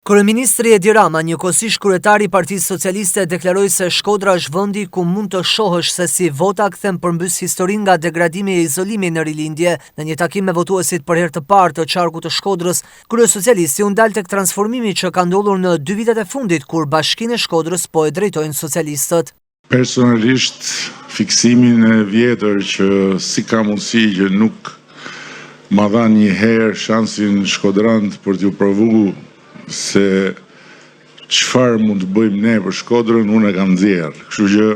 Kryeministri Edi Rama, njëkohësisht kryetari i Partisë Socialiste, deklaroi se Shkodra është vendi ku mund të shohësh se si vota kthen përmbys historinë nga degradimi e izolimi në rilindje. Në një takim me votuesit për herë të parë të qarkut të Shkodrës, kryesocialisti u ndal tek transformimi që ka ndodhur në 2 vitet e fundit kur bashkinë e Shkodrës po e drejtojnë socialistët. Personalisht, fiksimin e vjetër që si ka mundësi që nuk ma dha një herë shansin shkodrant për t'ju provu se çfarë mund të bëjmë ne për Shkodrën, unë e kam nxjerr. Kështu që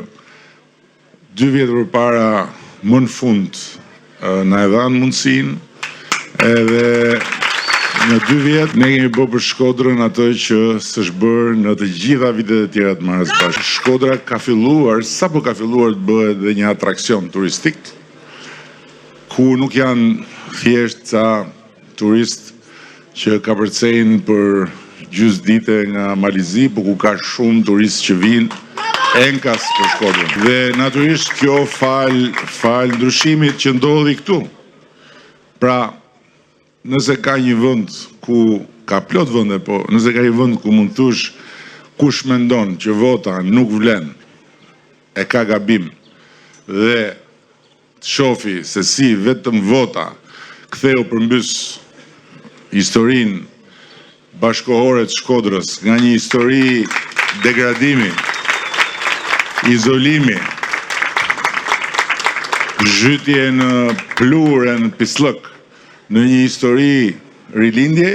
2 vjet përpara, më në fund, na e dhanë mundësinë, edhe në 2 vjet ne kemi bërë për Shkodrën atë që s'është bërë në të gjitha vitet e tjera të marrës bashkë. Shkodra ka filluar, sapo ka filluar të bëhet dhe një atraksion turistik, ku nuk janë thjesht ca turistë që ka përcejnë për gjysmë dite nga Malizi, por ku ka shumë turistë që vinë enkas për Shkodrën. Dhe natyrisht kjo fal ndryshimit që ndodhi këtu. Pra, nëse ka një vend ku ka plot vende, po nëse ka një vend ku mund thush kush mendon që vota nuk vlen, e ka gabim dhe të shofi se si vetëm vota ktheu përmbys historinë bashkohore të Shkodrës nga një histori degradimi, izolimi, zhytje në plurë e në pislëk, në një histori rilindje,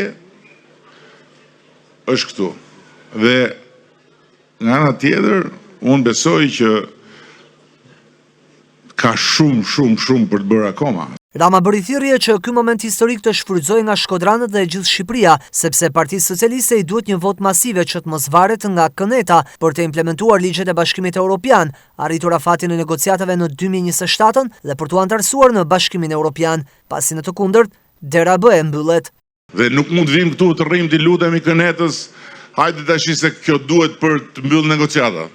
është këtu. Dhe nga ana tjetër, unë besoj që ka shumë për të bërë akoma. Rama bëri thirrje që ky moment historik të shfrytëzojë nga shkodranët dhe gjithë Shqipëria, sepse Partisë Socialiste i duhet një vot masive që të mos varet nga këneta për të implementuar ligjet e Bashkimit Evropian, arritur afatin e negociatave në 2027 dhe për t'u antarësuar në Bashkimin Evropian, pasi në të kundërt dera B e mbyllet. Dhe nuk mund vim këtu të rrim të lutemi kënetës, hajde tash se kjo duhet për të mbyllur negociata.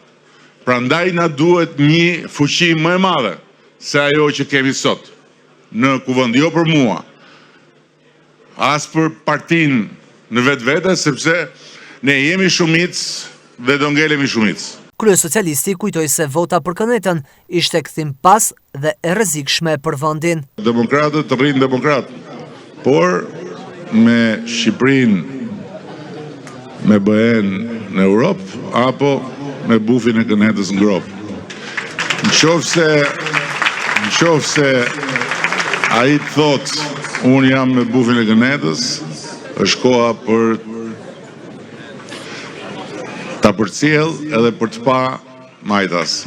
Prandaj na duhet një fuqi më e madhe se ajo që kemi sot në kuvend, jo për mua, as për partinë në vetvete, sepse ne jemi shumicë dhe do ngelemi shumicë. Kryesocialisti kujtoi se vota për kënetën ishte kthim pas dhe e rrezikshme për vendin. Demokratët rrinë demokrat, por me Shqipërinë me BE-n në Europë apo me bufin e kënetës në grop. Në qoftë se ai thotë, unë jam me bufin e kënetës, është koha për ta përcjell edhe për të pa majtas.